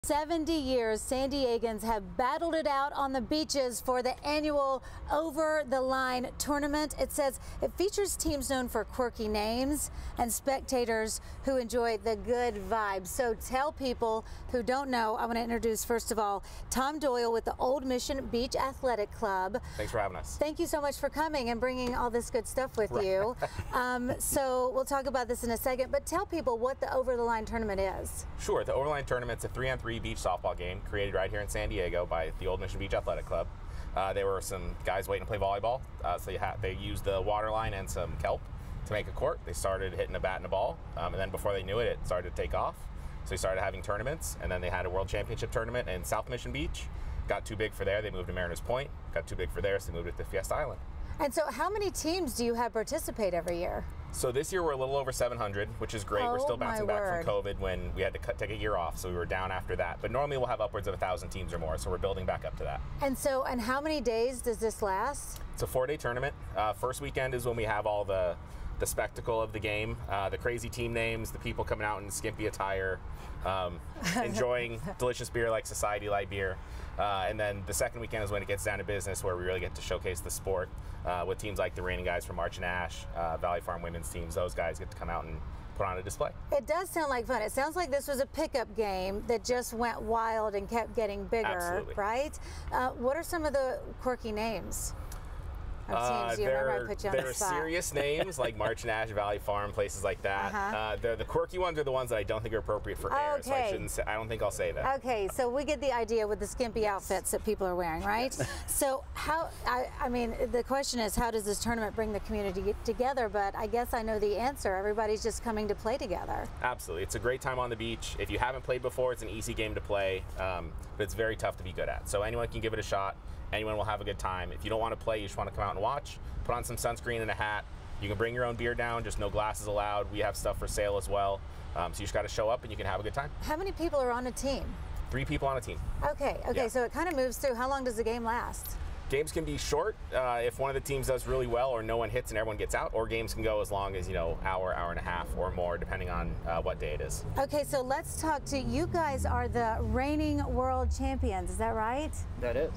70 years, San Diegans have battled it out on the beaches for the annual Over the Line tournament. It says it features teams known for quirky names and spectators who enjoy the good vibes. So tell people who don't know, I want to introduce first of all Tom Doyle with the Old Mission Beach Athletic Club. Thanks for having us. Thank you so much for coming and bringing all this good stuff with you. So we'll talk about this in a second, but tell people what the Over the Line tournament is. Sure, the Over the Line tournament's a 3-on-3 beach softball game created right here in San Diego by the Old Mission Beach Athletic Club. There were some guys waiting to play volleyball, so they used the water line and some kelp to make a court. They started hitting a bat and a ball, and then before they knew it, it started to take off. So we started having tournaments, and then they had a World Championship tournament in South Mission Beach. Got too big for there, they moved to Mariners Point. Got too big for there, so they moved it to Fiesta Island. And so how many teams do you have participate every year? So this year we're a little over 700, which is great. We're still bouncing back from COVID when we had to take a year off, so we were down after that. But normally we'll have upwards of 1,000 teams or more, so we're building back up to that. And how many days does this last? It's a 4-day tournament. First weekend is when we have all the spectacle of the game, the crazy team names, the people coming out in skimpy attire, enjoying delicious beer like Society Light beer. And then the second weekend is when it gets down to business, where we really get to showcase the sport with teams like the reigning guys from March and Ash, Valley Farm women's teams. Those guys get to come out and put on a display. It does sound like fun. It sounds like this was a pickup game that just went wild and kept getting bigger. Absolutely. Right? What are some of the quirky names? There are serious names like March and Ash, Valley Farm, places like that. The quirky ones are the ones that I don't think are appropriate for air, so I don't think I'll say that. Okay, so we get the idea with the skimpy outfits that people are wearing, right? Yes. So I mean, the question is, how does this tournament bring the community together? But I guess I know the answer. Everybody's just coming to play together. Absolutely. It's a great time on the beach. If you haven't played before, it's an easy game to play, but it's very tough to be good at. So anyone can give it a shot. Anyone will have a good time. If you don't want to play, you just want to come out and watch, put on some sunscreen and a hat. You can bring your own beer down, just no glasses allowed. We have stuff for sale as well. So you just got to show up and you can have a good time. How many people are on a team? 3 people on a team. Okay, yeah. So it kind of moves through. How long does the game last? Games can be short if one of the teams does really well or no one hits and everyone gets out, or games can go as long as, hour and a half or more, depending on what day it is. Okay, so let's talk to you guys. Are the reigning world champions, is that right? That is.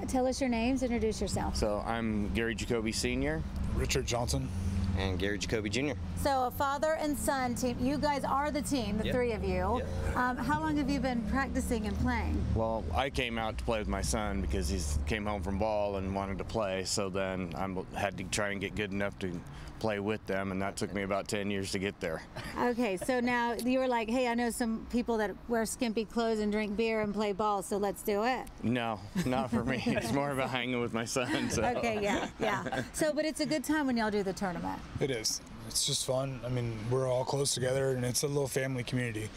Tell us your names, introduce yourself. So I'm Gary Jacoby Sr. Richard Johnson. And Gary Jacoby Jr. So a father and son team. You guys are the team, the three of you. How long have you been practicing and playing? Well, I came out to play with my son because he came home from ball and wanted to play. So then I had to try and get good enough to play with them, and that took me about 10 years to get there. Okay, so now you were like, hey, I know some people that wear skimpy clothes and drink beer and play ball, so let's do it. No, not for me. It's more about hanging with my son. So. Okay, yeah. So, but it's a good time when y'all do the tournament. It is. It's just fun. I mean, we're all close together, and it's a little family community.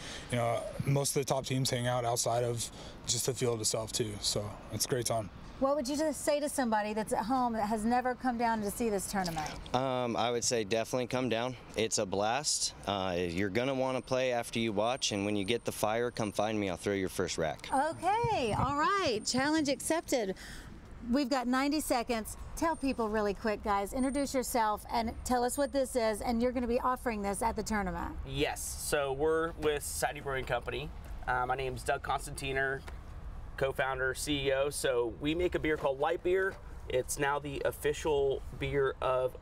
Most of the top teams hang out outside of just the field itself too, so it's a great time. What would you just say to somebody that's at home that has never come down to see this tournament? I would say definitely come down. It's a blast. You're going to want to play after you watch, and when you get the fire, come find me. I'll throw your first rack. Okay, all right. Challenge accepted. We've got 90 seconds. Tell people really quick, guys. Introduce yourself and tell us what this is, and you're going to be offering this at the tournament. Yes, so we're with Society Brewing Company. My name's Doug Constantiner, co-founder, CEO. So we make a beer called Light Beer. It's now the official beer of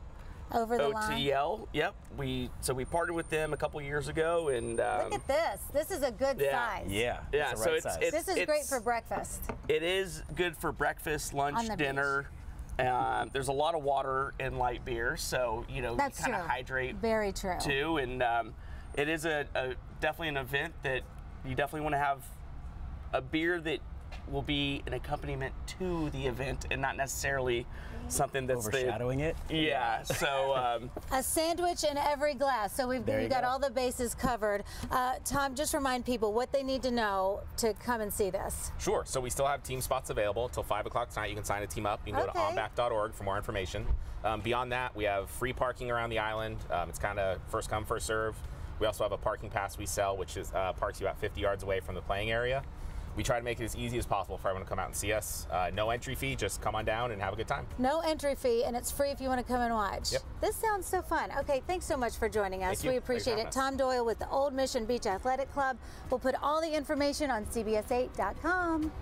Over the OTL. Line. Yep. We partnered with them a couple years ago, and look at this. This is a good size. Yeah. So this is great for breakfast. It is good for breakfast, lunch, dinner. There's a lot of water in light beer, so you kind of hydrate. Very true. Too, and it is definitely an event that you definitely want to have a beer that will be an accompaniment to the event and not necessarily something that's overshadowing it. Yeah. So a sandwich in every glass. So we've got all the bases covered. Tom, just remind people what they need to know to come and see this. Sure. So we still have team spots available until 5 o'clock tonight. You can sign a team up. You can go to onback.org for more information. Beyond that, we have free parking around the island. It's kind of first come, first serve. We also have a parking pass we sell, which is parks you about 50 yards away from the playing area. we try to make it as easy as possible for everyone to come out and see us. No entry fee, just come on down and have a good time. No entry fee, and it's free if you want to come and watch. Yep. This sounds so fun. Okay, thanks so much for joining us. Thank you. We appreciate it. Thanks for having Tom Doyle with the Old Mission Beach Athletic Club. We'll put all the information on CBS8.com.